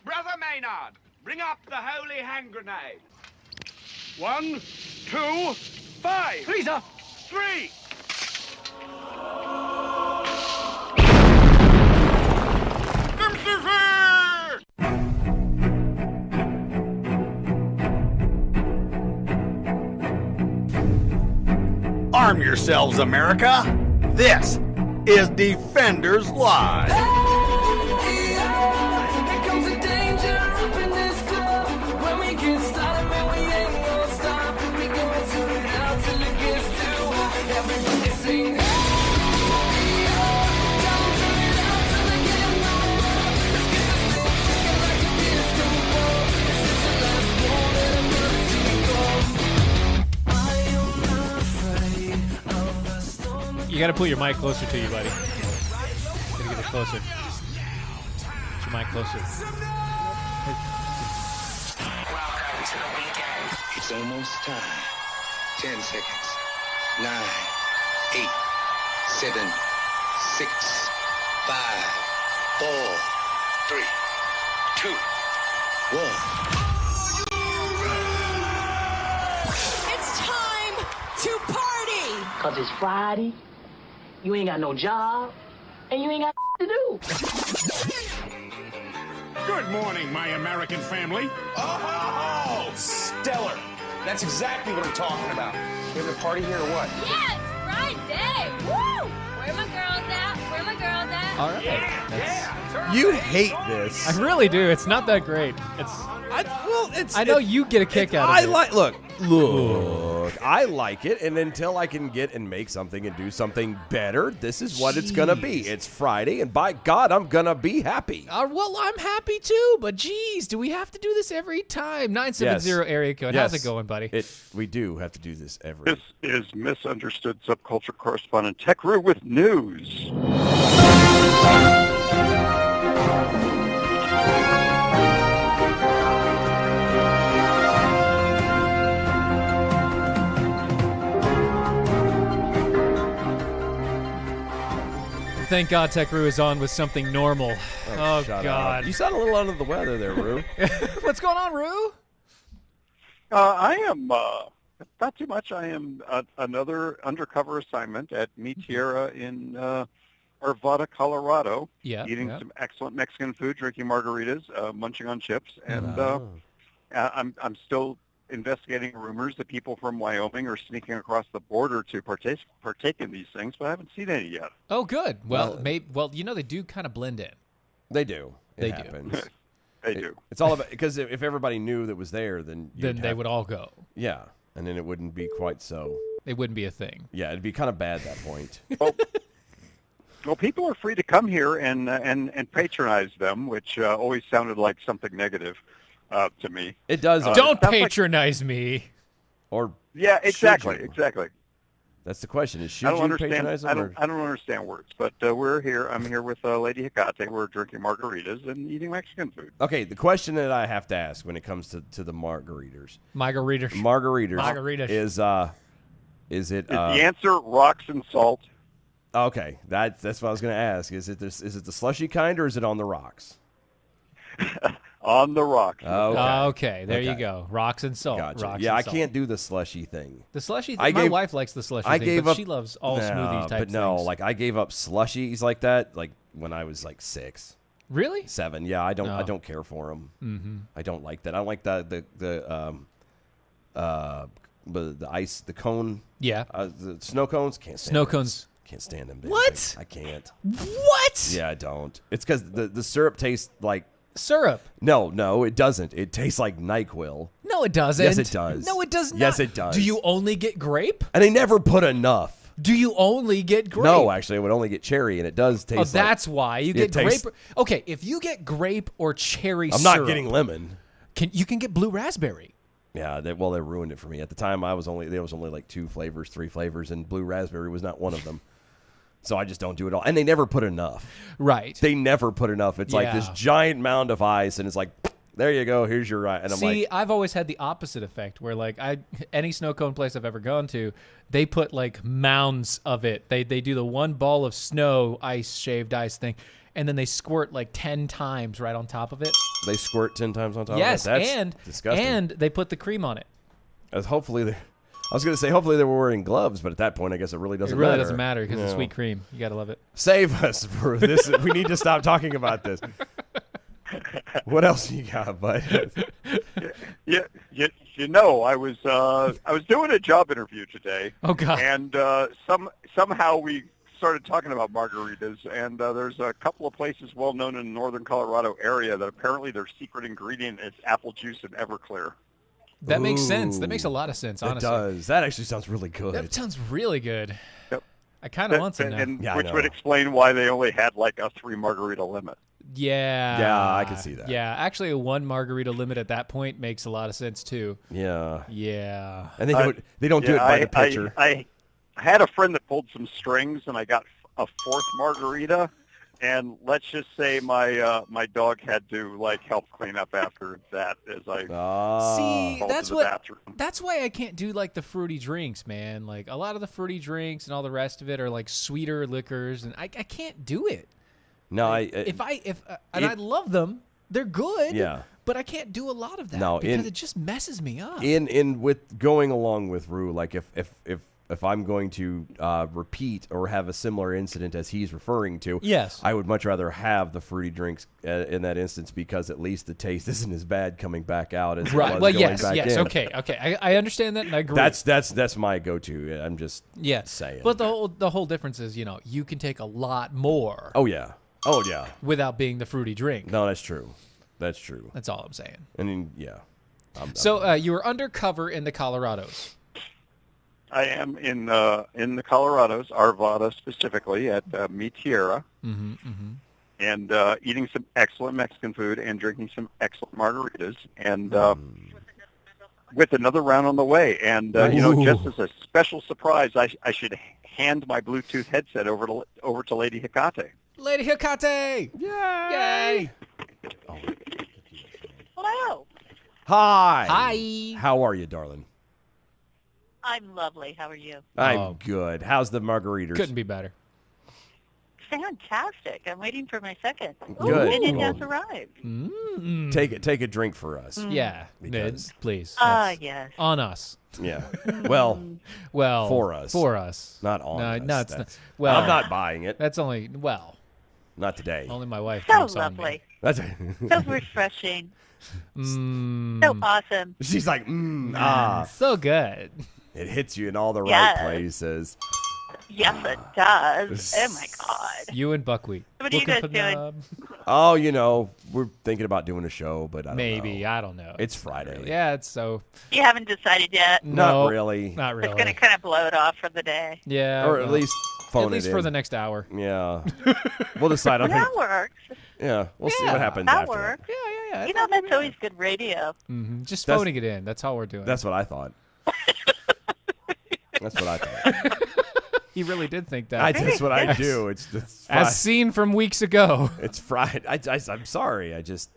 Brother Maynard, bring up the holy hand grenade. 1, 2, 5. Please, sir. 3. Arm yourselves, America. This is Defenders Live. You gotta put your mic closer to you, buddy. Gotta get it closer. Get your mic closer. Welcome to the weekend. It's almost time. 10 seconds. 9, 8, 7, 6, 5, 4, 3, 2, 1. It's time to party! 'Cause it's Friday, you ain't got no job, and you ain't got to do. Good morning, my American family. Oh, stellar. That's exactly what I'm talking about. We have a party here or what? Yeah, it's Friday. Woo! Where my girls at? Where my girls at? All right. Yeah. You hate this. I really do. It's not that great. I know you get a kick out of it. Look. I like it, and until I can get and make something and do something better, this is what it's gonna be. It's Friday, and by God, I'm gonna be happy. Well, I'm happy too, but geez, do we have to do this every time? 970 area code. Yes. How's it going, buddy? We do have to do this every. This is misunderstood subculture correspondent Tech Roo with news. Thank God Tech Roo is on with something normal. Oh shut God. up. You sound a little under the weather there, Roo. What's going on, Roo? I am, not too much. I am another undercover assignment at Mi Tierra in Arvada, Colorado. Yeah. Eating some excellent Mexican food, drinking margaritas, munching on chips, and I'm still investigating rumors that people from Wyoming are sneaking across the border to partake in these things, but I haven't seen any yet. Oh, good. Well, they do kind of blend in. They do. They It do. happens. They do. It's all about, because if everybody knew that was there, then They would all go. Yeah, and then it wouldn't be quite so. It wouldn't be a thing. Yeah, it'd be kind of bad at that point. Well, people are free to come here and patronize them, which always sounded like something negative to me. It does. Don't patronize me. Or yeah, exactly, should you? exactly. That's the question. Is should I don't you understand. patronize them? I don't understand words, but we're here. I'm here with Lady Hecate. We're drinking margaritas and eating Mexican food. Okay, the question that I have to ask when it comes to the margaritas. Margaritas. Is it? Is the answer rocks and salt? Okay, that's what I was going to ask. Is it the slushy kind or is it on the rocks? On the rocks. Okay, there you go. Rocks and salt. Gotcha. Rocks Yeah, and I salt. can't do the slushy thing. The slushy thing. My wife likes the slushy thing, but she loves all smoothie type But no, things. like I gave up slushies like that like when I was like 6. Really? 7. Yeah, I don't care for them. Mm-hmm. I don't like that. I don't like the ice, the cone. Yeah. The snow cones. Can't stand Snow those. cones. Can't stand them. What? I can't. What? Yeah, I don't. It's because the syrup tastes like syrup. No, it doesn't. It tastes like NyQuil. No, it doesn't. Yes, it does. No, it does not. Yes, it does. Do you only get grape? And they never put enough. Do you only get grape? No, actually, I would only get cherry, and it does taste. Oh, that's why you get grape. Okay, if you get grape or cherry, I'm not getting lemon. You can get blue raspberry. Yeah, they ruined it for me. At the time, there was only like 2 flavors, 3 flavors, and blue raspberry was not one of them. So I just don't do it all. And they never put enough. Right. They never put enough. It's like this giant mound of ice, and it's like, there you go, here's your right. And I'm like, I've always had the opposite effect where like any snow cone place I've ever gone to, they put like mounds of it. They do the one ball of snow ice, shaved ice thing. and then they squirt like 10 times right on top of it. They squirt 10 times on top Yes, of it? That's and disgusting. and they put the cream on it. I was going to say hopefully they were wearing gloves, but at that point I guess it really doesn't matter. It really doesn't matter because it's sweet cream. You got to love it. Save us for this. We need to stop talking about this. What else you got, bud? You know, I was doing a job interview today. Oh God! And somehow we started talking about margaritas, and there's a couple of places well known in the northern Colorado area that apparently their secret ingredient is apple juice and Everclear. That makes sense. That makes a lot of sense, honestly. It does. That actually sounds really good. That sounds really good. Yep. I kind of want some now. And which would explain why they only had like a 3 margarita limit. Yeah. Yeah, I can see that. Yeah, actually a 1 margarita limit at that point makes a lot of sense too. Yeah. Yeah. And they don't do it by the pitcher. I had a friend that pulled some strings, and I got a 4th margarita. And let's just say my dog had to like help clean up after that as I see. called That's to the bathroom. That's why I can't do like the fruity drinks, man. Like a lot of the fruity drinks and all the rest of it are like sweeter liquors, and I can't do it. No, like, I love them. They're good. Yeah. But I can't do a lot of that because it just messes me up. In with going along with Rue, like if I'm going to repeat or have a similar incident as he's referring to, yes, I would much rather have the fruity drinks in that instance because at least the taste isn't as bad coming back out as it was going back in. Okay. I understand that and I agree. That's my go-to. I'm just saying. But the whole difference is, you can take a lot more. Oh yeah. Without being the fruity drink. No, that's true. That's true. That's all I'm saying. I mean, yeah. So you were undercover in the Colorados. I am in the Colorados, Arvada specifically, at Mi Tierra, and eating some excellent Mexican food and drinking some excellent margaritas, and with another round on the way. And just as a special surprise, I should hand my Bluetooth headset over to Lady Hecate. Lady Hecate! Yay! Hello. Hi. How are you, darling? I'm lovely. How are you? I'm good. How's the margaritas? Couldn't be better. Fantastic. I'm waiting for my second. Good. And it has arrived. Take a drink for us. Yeah, because, please. Yes. On us. Yeah. Well, for us. For us. Not on us. No, it's not. Well, I'm not buying it. That's only, not today. Only my wife So drinks lovely. on me. So refreshing. So awesome. She's like, so good. It hits you in all the right places. Yes, it does. Oh, my God. You and Buckwheat. What are you guys doing? Oh, we're thinking about doing a show, but I don't know. I don't know. It's Friday. Yeah, it's so. You haven't decided yet? No, not really. Not really. It's going to kind of blow it off for the day. Yeah. Or at least phone it in. At least for the next hour. Yeah. We'll decide on that works. Yeah, we'll see what happens that after. Works. Yeah. That's always good radio. Just phoning it in. That's all we're doing. That's what I thought. That's what I thought. He really did think that. That's what I do. It's as seen from weeks ago. It's Friday. I'm sorry. It's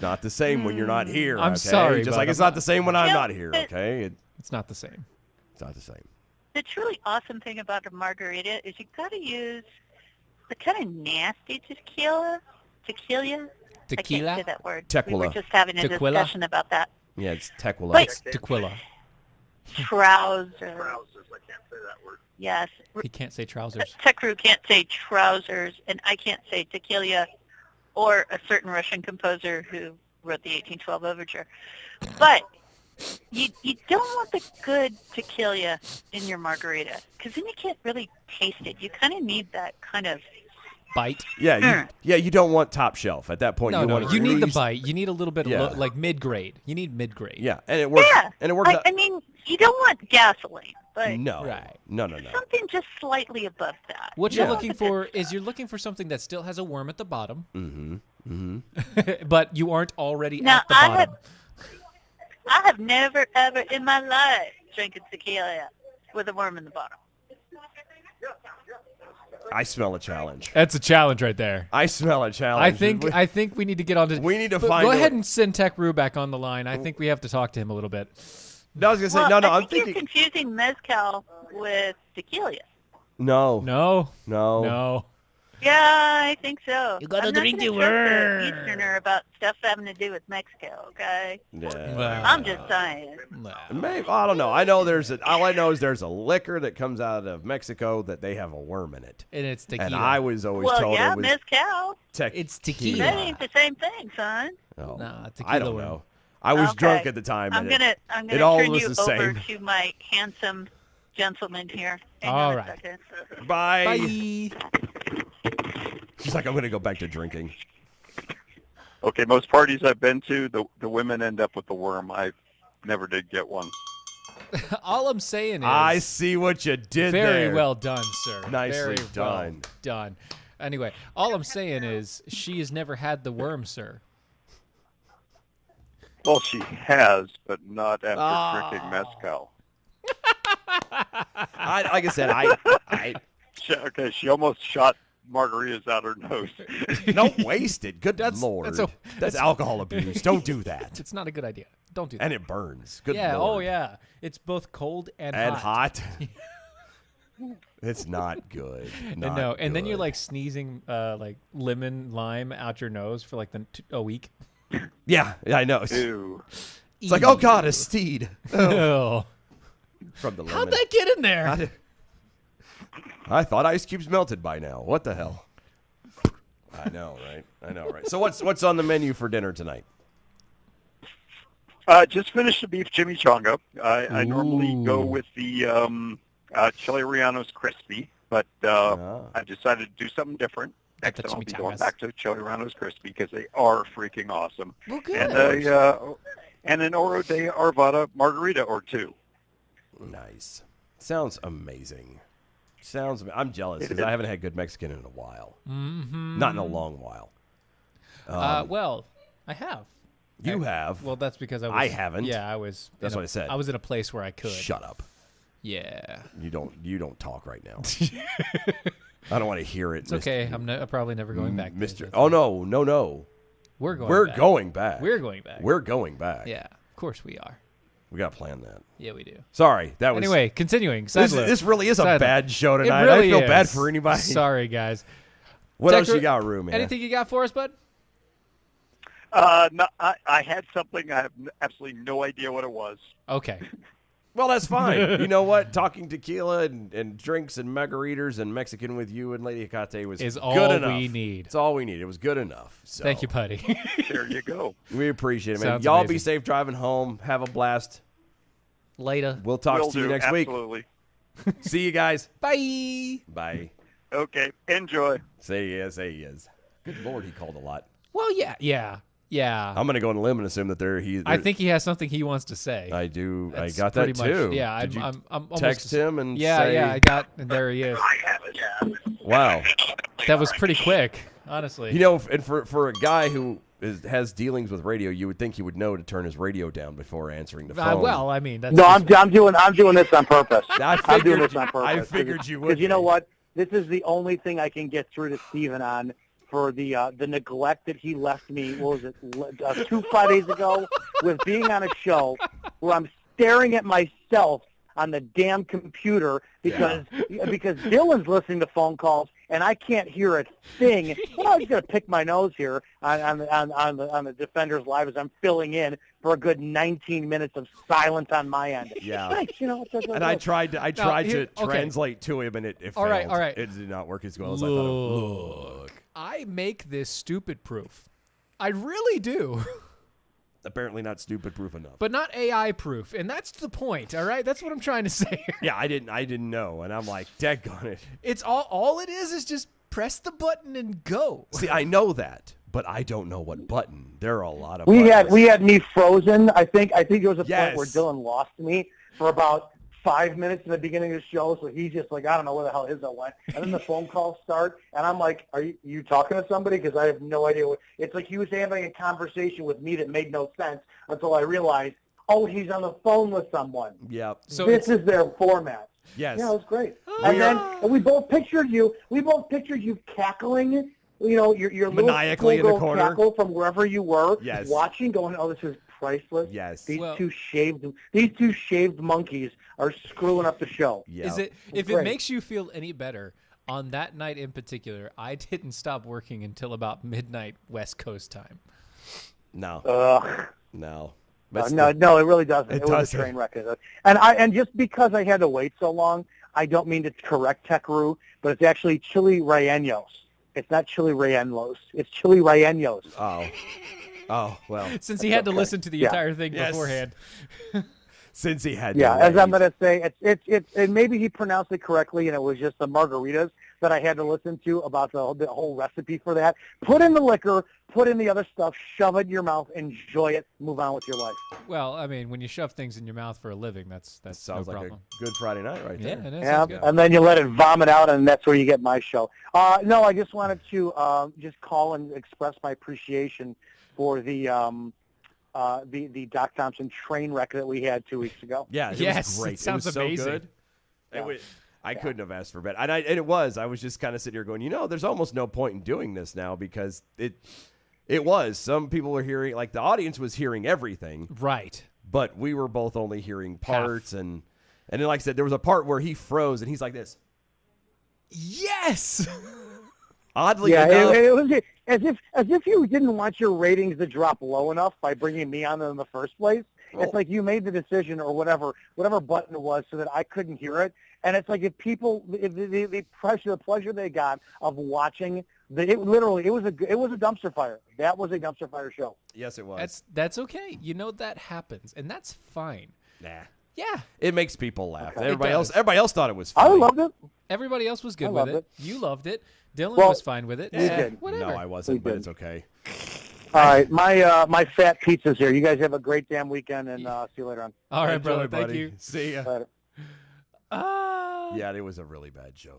not the same when you're not here. I'm okay? sorry. Just like it's not the same when I'm not here. Okay. It's not the same. It's not the same. The truly awesome thing about a margarita is you got to use the kind of nasty tequila. Tequila? I can't say that word. Tequila. We were just having a discussion about that. Yeah, it's tequila. But tequila. Trousers. I can't say that word. Yes. He can't say trousers. Tech Crew can't say trousers, and I can't say tequila, or a certain Russian composer who wrote the 1812 Overture. But you don't want the good tequila in your margarita, because then you can't really taste it. You kind of need that kind of bite. Yeah, you don't want top shelf at that point. You need the bite. You need a little bit of like mid-grade. You need mid-grade. Yeah, and it works. Yeah, and it works. I mean, you don't want gasoline, but no, right. No. Something just slightly above that. What you're looking for is something that still has a worm at the bottom. Mm-hmm. But you aren't already at the bottom. I have never ever in my life drinking tequila with a worm in the bottom. I smell a challenge. That's a challenge right there. I smell a challenge. I think we need to get on to. We need to find. Go ahead and send Tech Rue back on the line. I think we have to talk to him a little bit. No, I was gonna say I I'm think thinking you're confusing mezcal with tequila. No. No. Yeah, I think so. You gotta I'm not drink gonna the trust worm. the Easterner about stuff having to do with Mexico, okay? Yeah. I'm just saying. Maybe, I don't know. All I know is there's a liquor that comes out of Mexico that they have a worm in it. And it's tequila. And I was always Well, told yeah, it was mezcal. It's tequila. That ain't the same thing, son. Oh, Nah, tequila I don't worm. know. I was drunk at the time. I'm and gonna it all turn was you the over same. to my handsome gentleman here. Hang All on right. a second. Bye. Bye. She's like, I'm going to go back to drinking. Okay, most parties I've been to, the women end up with the worm. I never did get one. All I'm saying is, I see what you did there. very well done, sir. Nicely Very done. Well done. Anyway, all I'm saying is she has never had the worm, sir. Well, she has, but not after drinking mezcal. Like I said, Okay, she almost shot margaritas out her nose. Don't waste it. Good Lord. That's alcohol abuse. Don't do that. It's not a good idea. Don't do that. And it burns. Good yeah. Lord. Oh, yeah. It's both cold and hot. It's not good. Not no. And then good. you're like sneezing like lemon lime out your nose for like a week. Yeah, I know. Ew. It's like, oh God, a steed. Oh. From the lemon. How'd that get in there? I thought Ice Cube's melted by now. What the hell? I know, right? So what's on the menu for dinner tonight? Just finished the beef chimichanga. I normally go with the chili rellenos crispy, but I decided to do something different. Next time I'll be going back to chili rellenos crispy because they are freaking awesome. Well, good. And an Oro de Arvada margarita or two. Nice. Sounds amazing. I'm jealous because I haven't had good Mexican in a while. Mm-hmm. Not in a long while. Well, I have. You have. Well, that's because I haven't. Yeah, I was. That's what I said. I was in a place where I could. Shut up. Yeah. You don't talk right now. I don't want to hear it. It's okay. I'm probably never going back. Mr. Oh no. We're going back. Going back. We're going back. We're going back. Yeah, of course we are. We got to plan that. Yeah, we do. Sorry, that was. Anyway, continuing. This really is a bad show tonight. Really I feel is. bad for anybody. Sorry, guys. What else you got, Rue, man? Anything you got for us, bud? No, I had something. I have absolutely no idea what it was. Okay. Well, that's fine. You know what? Talking tequila and drinks and margaritas and Mexican with you and Lady Hecate was is good all enough. we need. It's all we need. It was good enough. So. Thank you, Putty. There you go. We appreciate it, man. Sounds Y'all amazing. be safe driving home. Have a blast. Later. We'll talk to you next absolutely. week. See you guys. Bye. Bye. Okay. Enjoy. Say yes. Good Lord, he called a lot. Well, yeah. I'm going to go on a limb and assume that I think he has something he wants to say. I do. That's I got that pretty too. much, yeah, Did you I'm almost text him and yeah, say? I got, and there he is. Wow. That was pretty quick, honestly. You know, and for a guy who has dealings with radio, you would think he would know to turn his radio down before answering the phone. Well, I mean, that's no, I'm doing this on purpose. I'm doing this on purpose. I figured you would. Because you know what? This is the only thing I can get through to Steven on for the neglect that he left me. What was it? 2 Fridays ago, with being on a show where I'm staring at myself on the damn computer because Dylan's listening to phone calls and I can't hear a thing. Well, I'm just gonna pick my nose here on the Defenders Live as I'm filling in for a good 19 minutes of silence on my end. Yeah. Thanks, and I tried to translate to him and it failed. All right. It did not work as well as I thought it would. Look. I make this stupid proof. I really do. Apparently not stupid proof enough. But not AI proof, and that's the point, all right? That's what I'm trying to say. Yeah, I didn't know, and I'm like, daggone it. It's all it is just press the button and go. See, I know that, but I don't know what button. There are a lot of buttons. We had me frozen. I think there was a point where Dylan lost me for about 5 minutes in the beginning of the show, so he's just like, I don't know where the hell his went. And then the phone calls start, and I'm like, are you talking to somebody? Because I have no idea. It's like he was having a conversation with me that made no sense until I realized, oh, he's on the phone with someone. Yeah. So this is their format. Yes. Yeah, it was great. And we both pictured you cackling. You know, your little maniacally in the corner cackle from wherever you were, yes. watching, going, oh, this is priceless. Yes. These two shaved monkeys are screwing up the show. Yeah. Is it if it makes you feel any better? On that night in particular, I didn't stop working until about midnight West Coast time. No. No. No, it really doesn't. It was doesn't. a train wreck. And just because I had to wait so long, I don't mean to correct Tech-Roo, but it's actually chili rellenos. It's not chili rellenos. It's chili rellenos. Oh, well. Since he had to listen to the entire thing beforehand. Since he had to as wait. I'm going to say, it's and maybe he pronounced it correctly, and it was just the margaritas that I had to listen to about the whole recipe for that. Put in the liquor, put in the other stuff, shove it in your mouth, enjoy it, move on with your life. Well, I mean, when you shove things in your mouth for a living, that's sounds no like problem. a good Friday night right there. Yeah, it is. Yeah, and then you let it vomit out, and that's where you get my show. No, I just wanted to just call and express my appreciation for the Doc Thompson train wreck that we had 2 weeks ago. Yeah, it was great. It sounds was so amazing. good. I couldn't have asked for better. And it was. I was just kind of sitting here going, there's almost no point in doing this now because it was. Some people were hearing, like the audience was hearing everything. Right. But we were both only hearing parts. And then, like I said, there was a part where he froze and he's like this. Yes! Oddly enough. It was as if you didn't want your ratings to drop low enough by bringing me on in the first place. Oh. It's like you made the decision or whatever button it was so that I couldn't hear it. And it's like if the pleasure they got of watching, it was a dumpster fire. That was a dumpster fire show. Yes, it was. That's okay. That happens, and that's fine. Nah. Yeah. It makes people laugh. Okay. Everybody else thought it was funny. I loved it. Everybody else was good I with loved it. it. You loved it. Dylan Well, was fine with it. we did. Whatever. No, I wasn't, but it's okay. All right, my fat pizza's here. You guys have a great damn weekend, and see you later on. All right, Enjoy, brother. buddy. Thank you. See ya. Later. Yeah, it was a really bad show.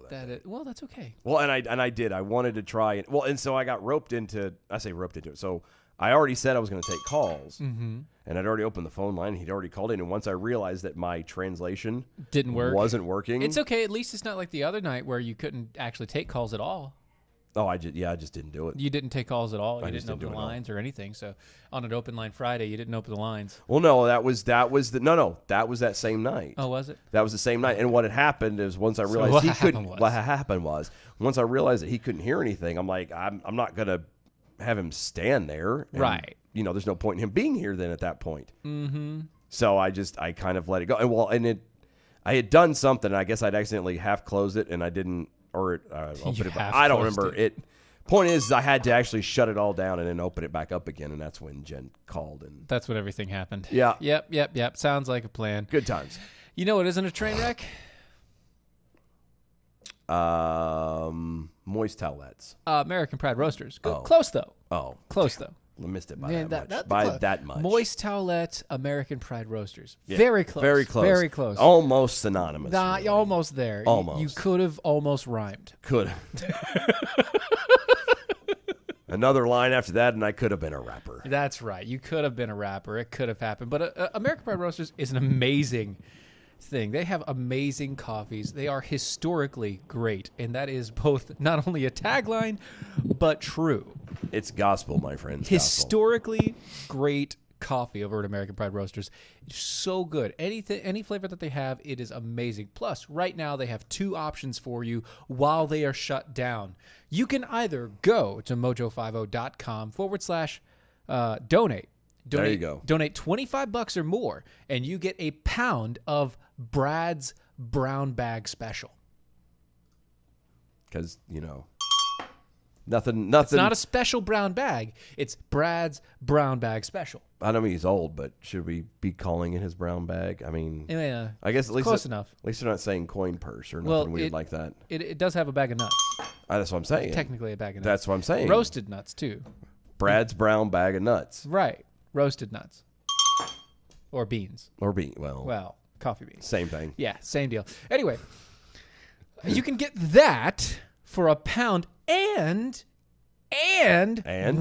Well, that's okay. Well, and I did. I wanted to try it. Well, and so I got roped into. I say roped into it. So I already said I was going to take calls, and I'd already opened the phone line. He'd already called in, and once I realized that my translation didn't work, wasn't working. It's okay. At least it's not like the other night where you couldn't actually take calls at all. Oh, I just didn't do it. You didn't take calls at all. You just didn't didn't open do the it at lines or anything. So on an open line Friday, you didn't open the lines. Well, no, that was that same night. Oh, was it? That was the same night. And what had happened is once I realized what he happened couldn't. was- What happened was once I realized that he couldn't hear anything. I'm like, I'm not gonna have him stand there. And, Right. There's no point in him being here then at that point. Mm-hmm. So I kind of let it go. And I had done something. And I guess I'd accidentally half closed it, and I didn't, or open it. I don't remember it. Point is, I had to actually shut it all down and then open it back up again, and that's when Jen called. And that's when everything happened. Yeah. Yep. Sounds like a plan. Good times. You know what isn't a train wreck? Moist towelettes. American Pride Roasters. Oh. Close though. Oh, close though. I missed it by Man, that much. close. That much. Moist Towelette, American Pride Roasters. Yeah, Very close. Very close. Very close. Almost synonymous. Nah, really. almost there. Almost. You could have almost rhymed. Could. Another line after that, and I could have been a rapper. That's right. You could have been a rapper. It could have happened. But American Pride Roasters is an amazing thing. They have amazing coffees. They are historically great, and that is both not only a tagline, but true. It's gospel, my friends. Historically great coffee over at American Pride Roasters. It's so good. Any flavor that they have, it is amazing. Plus, right now they have two options for you while they are shut down. You can either go to mojo50.com/donate. There you go. Donate $25 or more, and you get a pound of Brad's Brown Bag Special. Because, nothing. It's not a special brown bag. It's Brad's Brown Bag Special. I know he's old, but should we be calling it his brown bag? I mean, Yeah, I guess at least close enough. At least they're not saying coin purse or nothing weird like that. It does have a bag of nuts. That's what I'm saying. Technically a bag of nuts. That's what I'm saying. Roasted nuts, too. Brad's brown bag of nuts. Right. Roasted nuts. Or beans. Well, coffee beans. Same thing. Yeah, same deal. Anyway, you can get that for a pound, and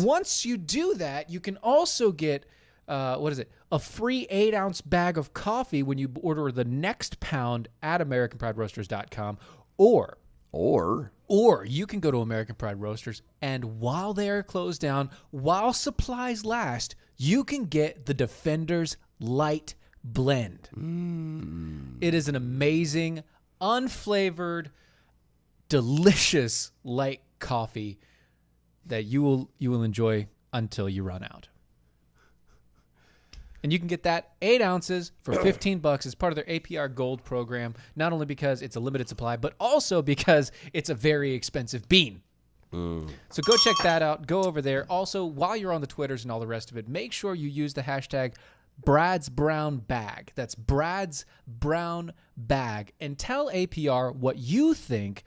once you do that, you can also get a free 8-ounce bag of coffee when you order the next pound at AmericanPrideRoasters.com, or you can go to American Pride Roasters, and while they are closed down, while supplies last, you can get the Defenders Light Blend. It is an amazing, unflavored, delicious light coffee that you will enjoy until you run out. And you can get that 8 ounces for $15 as part of their APR Gold program, not only because it's a limited supply, but also because it's a very expensive bean. So go check that out. Go over there. Also, while you're on the Twitters and all the rest of it, make sure you use the hashtag Brad's Brown Bag. That's Brad's Brown Bag. And tell APR what you think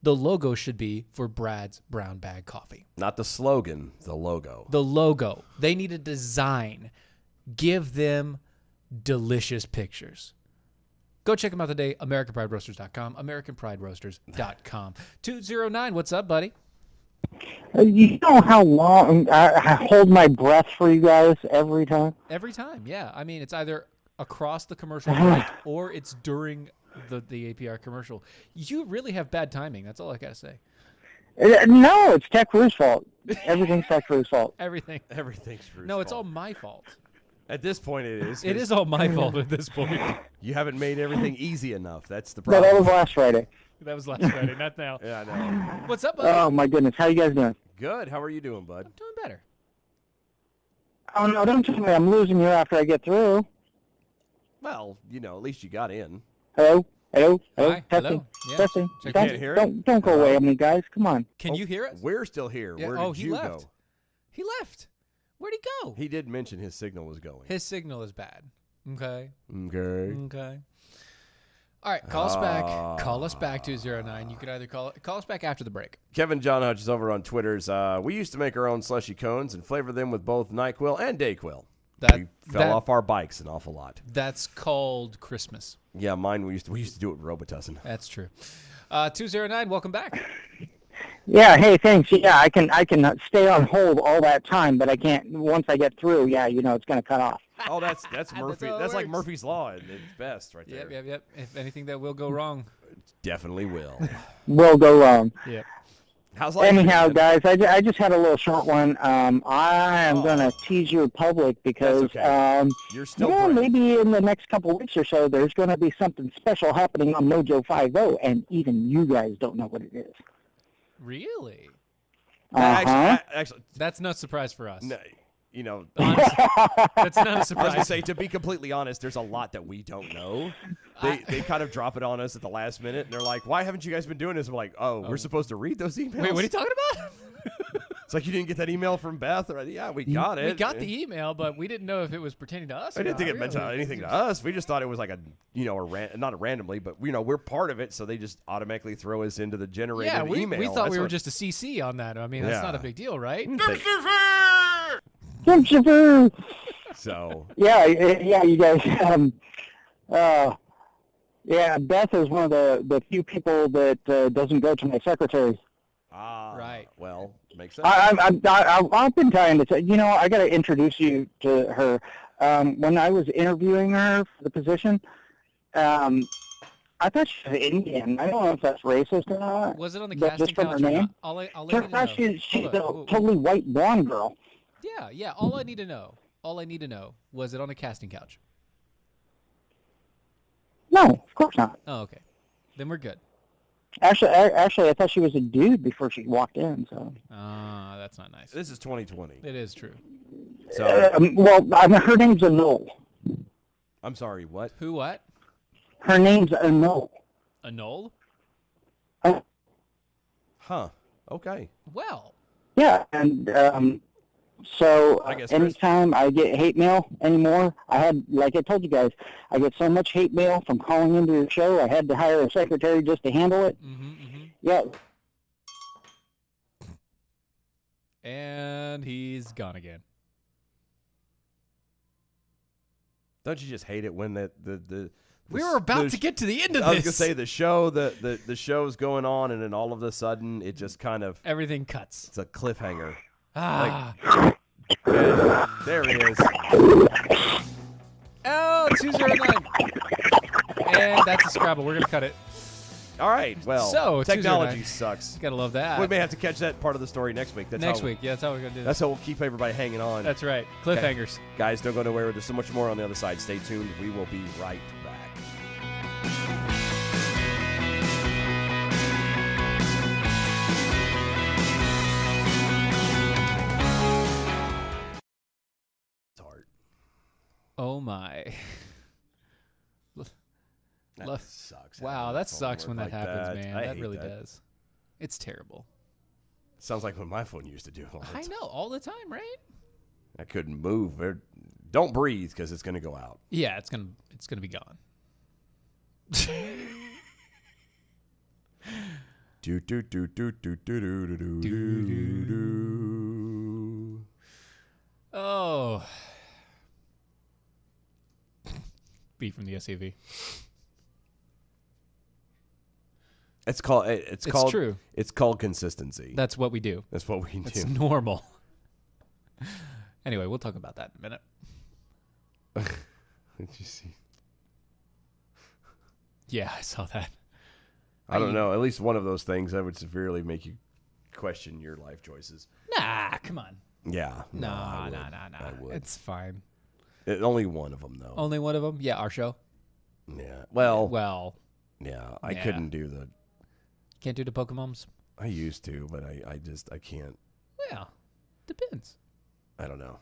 the logo should be for Brad's Brown Bag Coffee. Not the slogan, the logo. The logo. They need a design. Give them delicious pictures. Go check them out today, AmericanPrideRoasters.com, AmericanPrideRoasters.com. 209, what's up, buddy? You know how long I hold my breath for you guys every time? Every time, yeah. I mean, it's either across the commercial break or it's during the APR commercial. You really have bad timing. That's all I got to say. No, it's Tech Crew's fault. Everything's Tech Crew's fault. Everything's Crew's No, it's fault. all my fault. At this point, it is. It is all my fault at this point. You haven't made everything easy enough. That's the No, problem. that was last Friday. That was last Friday, not now. Yeah, I know. What's up, buddy? Oh, my goodness. How you guys doing? Good. How are you doing, bud? I'm doing better. Oh, no, don't tell me I'm losing you after I get through. Well, at least you got in. Hello? Hello? Hello? Hi. Testing. Hello. Yeah. Testing. Check Can't hear it? Don't go away on me, guys. Come on. Can you hear us? We're still here. Yeah. Where Oh, did he you left. go? He left. Where'd he go? He did mention his signal was going. His signal is bad. Okay. Okay. All right, call us back. Call us back, 209. You can either call us back after the break. Kevin John Hutch is over on Twitter's. We used to make our own slushy cones and flavor them with both NyQuil and DayQuil. We fell off our bikes an awful lot. That's called Christmas. Yeah, mine we used to do it with Robitussin. That's true. 209, welcome back. Yeah, hey, thanks. Yeah, I can stay on hold all that time, but I can't once I get through. Yeah, it's going to cut off. Oh, that's Murphy. That's like works. Murphy's Law at its best right there. Yep. If anything that will go wrong. Definitely will. Will go wrong. Yep. How's life? Anyhow, guys, I just had a little short one. I am going to tease your public because You're still maybe in the next couple of weeks or so, there's going to be something special happening on Mojo 50, and even you guys don't know what it is. Really? Actually, that's no surprise for us. No, Honestly, that's not a I was surprise. gonna say, to be completely honest, there's a lot that we don't know. They kind of drop it on us at the last minute, and they're like, "Why haven't you guys been doing this?" I'm like, "Oh, we're supposed to read those emails." Wait, what are you talking about? It's like you didn't get that email from Beth. Or, yeah, we got it. We got the email, but we didn't know if it was pertaining to us. I didn't think it meant anything to us. We just thought it was like not a randomly, but we're part of it, so they just automatically throw us into the generated email. We thought we were just a CC on that. I mean, that's not a big deal, right? So yeah, you guys. Beth is one of the few people that doesn't go to my secretary. Right. Well, makes sense. I've been trying to say, I got to introduce you to her. When I was interviewing her for the position, I thought she was Indian. I don't know if that's racist or not. Was it on the but casting just from couch? her name? I'll let you Turns know. out she's a totally white blonde girl. Yeah. All I need to know was it on a casting couch? No, of course not. Oh, okay. Then we're good. Actually, I thought she was a dude before she walked in. So. That's not nice. This is 2020. It is true. So. Her name's Anol. I'm sorry. What? Who? What? Her name's Anol. Anol? Huh. Okay. Well. Yeah, and so I guess anytime I get hate mail anymore, like I told you guys, I get so much hate mail from calling into your show, I had to hire a secretary just to handle it. Yeah. And he's gone again. Don't you just hate it when we were about to get to the end of this. I was gonna say the show's going on, and then all of a sudden it just kind of everything cuts. It's a cliffhanger. There he is. Oh, 209. And that's a Scrabble. We're going to cut it. All right. Well, so technology sucks. Gotta love that. We may have to catch that part of the story next week. Next week. Yeah, that's how we're going to do That's how we'll keep everybody hanging on. That's right. Cliffhangers. Okay. Guys, don't go nowhere. There's so much more on the other side. Stay tuned. We will be right back. It's hard. Oh, my. That sucks. Wow, that sucks when that like happens, that. man. I That hate really that. does. It's terrible. Sounds like when my phone used to do all the I time. know, all the time, right? I couldn't move. Don't breathe because it's going to go out. Yeah, it's gonna be gone. Do do do do do do do do do do. Oh, B from the SAV. It's called. It's called. True. It's called consistency. That's what we do. That's what we do. It's normal. Anyway, we'll talk about that in a minute. Did you see? Yeah, I saw that. I don't know. At least one of those things that would severely make you question your life choices. Nah, come on. Yeah. Nah. I would. It's fine. Only one of them, though. Only one of them? Yeah, our show. Yeah. Well. Yeah, I couldn't do the. Can't do the Pokemon's? I used to, but I can't. Yeah. Depends. I don't know.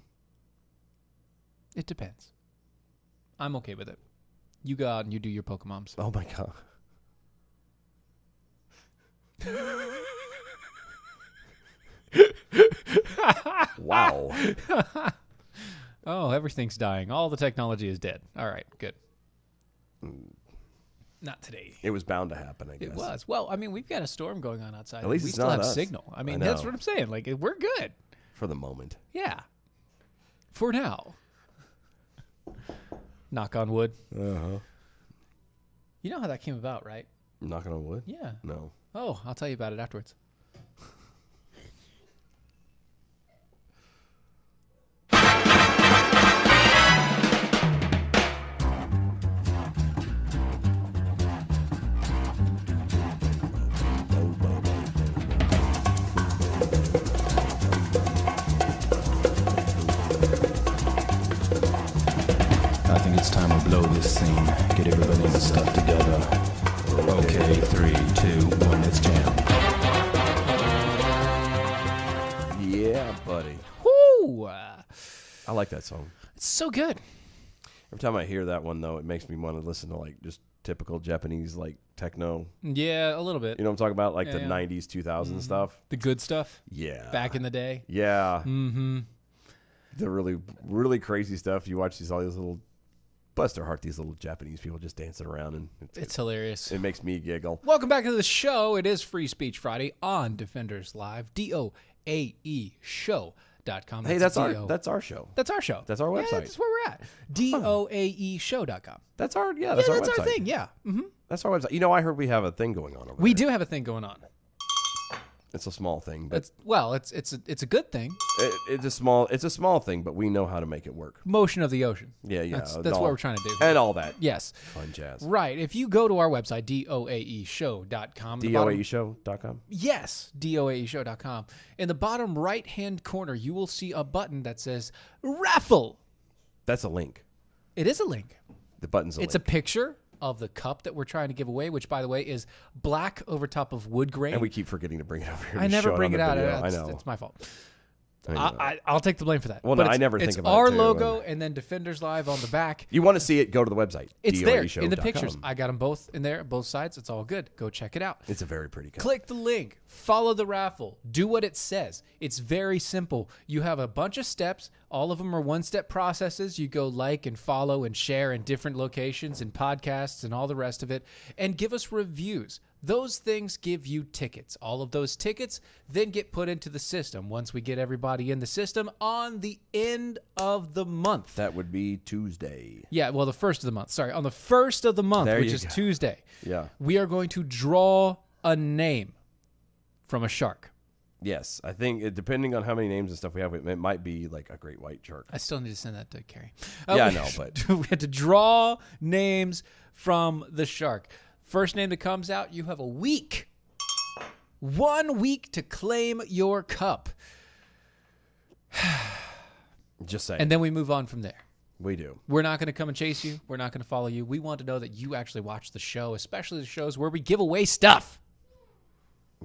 It depends. I'm okay with it. You go out and you do your Pokemon's. Oh, my God. Wow. Oh, everything's dying. All the technology is dead. All right, good. Not today. It was bound to happen, I guess. It was. Well, I mean, we've got a storm going on outside. At least we it's still not have us. signal. I mean, I that's know. what I'm saying. Like, we're good. For the moment. Yeah. For now. Knock on wood. Uh-huh. You know how that came about, right? Knocking on wood? Yeah. No. Oh, I'll tell you about it afterwards. I think it's time to blow this scene. Get everybody's stuff together. Okay, 3, 2, 1, let's jam. Yeah, buddy. Woo! I like that song. It's so good. Every time I hear that one, though, it makes me want to listen to, like, just typical Japanese, like, techno. Yeah, a little bit. You know what I'm talking about? Like Yeah, the yeah. 90s, 2000s stuff. The good stuff? Yeah. Back in the day? Yeah. Mm-hmm. The really, really crazy stuff. You watch all these little, bless their heart, these little Japanese people just dancing around. And It's hilarious. It makes me giggle. Welcome back to the show. It is Free Speech Friday on Defenders Live. DOAE Show.com. Hey, that's our show. That's our show. That's our website. Yeah, that's where we're at. DOAEShow.com. That's our, Yeah, that's our that's website. our thing. Yeah. Mm-hmm. That's our website. You know, I heard we have a thing going on over We there. do have a thing going on. It's a small thing, but It's a good thing. it's a small thing, but we know how to make it work. Motion of the ocean. Yeah. That's all- what we're trying to do. And all that. Yes. Fun jazz. Right. If you go to our website, DOAEShow.com. DOAEshow.com? Yes, DOAEShow.com. In the bottom right-hand corner, you will see a button that says raffle. That's a link. It is a link. The button's a It's link. a picture of the cup that we're trying to give away, which, by the way, is black over top of wood grain. And we keep forgetting to bring it over here. I and never show bring on it the out. video. I It's- know. It's my fault. I know. I'll take the blame for that. Well, But no, I it's- never think it's about our it, too. logo and then Defenders Live on the back. You want to see it, go to the website. It's there in the DOAEshow.com. pictures. I got them both in there, both sides. It's all good. Go check it out. It's a very pretty cup. Click the link. Follow the raffle. Do what it says. It's very simple. You have a bunch of steps. All of them are one-step processes. You go like and follow and share in different locations and podcasts and all the rest of it. And give us reviews. Those things give you tickets. All of those tickets then get put into the system once we get everybody in the system on the end of the month. That would be Tuesday. Yeah, well, the first of the month. Sorry, on the first of the month, There which you is go. Tuesday. Yeah. We are going to draw a name from a shark. Yes. I think, depending on how many names and stuff we have, it might be like a great white shark. I still need to send that to Carrie. Yeah, I know, but we had to draw names from the shark. First name that comes out, you have a week. 1 week to claim your cup. Just saying. And then we move on from there. We do. We're not going to come and chase you. We're not going to follow you. We want to know that you actually watch the show, especially the shows where we give away stuff.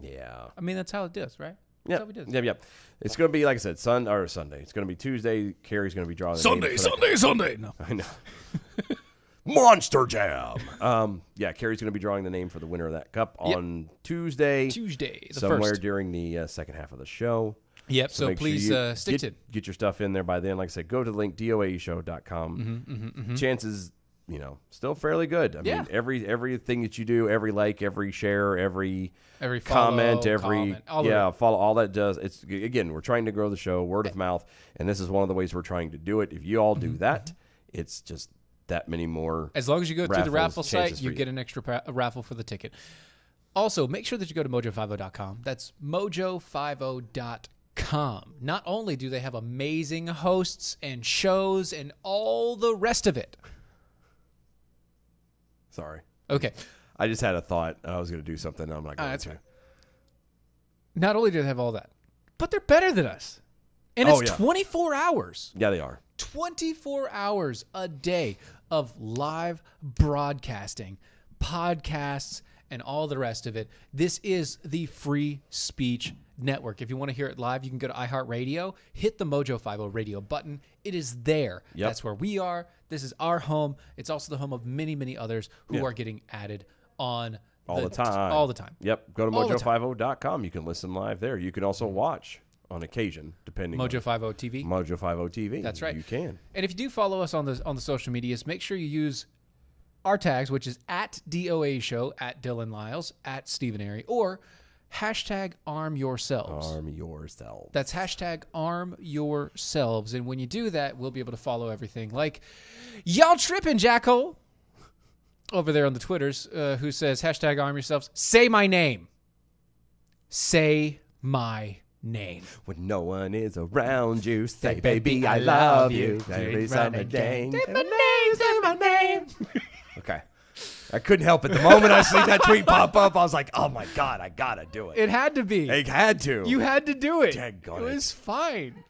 Yeah. I mean, that's how it is, right? Yeah. That's how we do. Yep. It's going to be, like I said, Sunday. It's going to be Tuesday. Carrie's going to be drawing the name Sunday. No. I know. Monster Jam. Carrie's going to be drawing the name for the winner of that cup on Tuesday. The somewhere 1st. during the second half of the show. Yep. So please stick to it. Get your stuff in there by then. Like I said, go to the link, doaeshow.com. Chances, still fairly good. I mean, everything that you do, every like, every share, every comment, follow, all that does. It's, again, we're trying to grow the show, word of mouth, and this is one of the ways we're trying to do it. If you all do that, it's just that many more. As long as you go through the raffle site, you get an extra raffle for the ticket. Also, make sure that you go to mojo50.com. That's mojo50.com. Not only do they have amazing hosts and shows and all the rest of it. Sorry. Okay. I just had a thought. I was going to do something. I'm not going to. Right. Not only do they have all that, but they're better than us. And it's 24 hours. Yeah, they are. 24 hours a day of live broadcasting, podcasts, and all the rest of it. This is the Free Speech Network. If you want to hear it live, you can go to iHeartRadio, hit the Mojo 50 radio button. It is there. Yep. That's where we are. This is our home. It's also the home of many, many others who are getting added on all the time. All the time. Yep. Go to mojo50.com. You can listen live there. You can also watch on occasion, depending Mojo on 50 TV. Mojo 50 TV. That's right. You can. And if you do follow us on the social medias, make sure you use our tags, which is at DOA Show, at Dylan Lyles, at Stephen Airy, or hashtag arm yourselves. Arm yourselves. That's hashtag arm yourselves. And when you do that, we'll be able to follow everything. Like, y'all tripping, Jackhole, over there on the Twitters, who says hashtag arm yourselves. Say my name. Say my name. When no one is around you, say, baby, I love you. Every summer day. Say my name, say my name. Okay. I couldn't help it. The moment I see that tweet pop up, I was like, oh my God, I got to do it. It had to be. It had to. You had to do it. It was fine.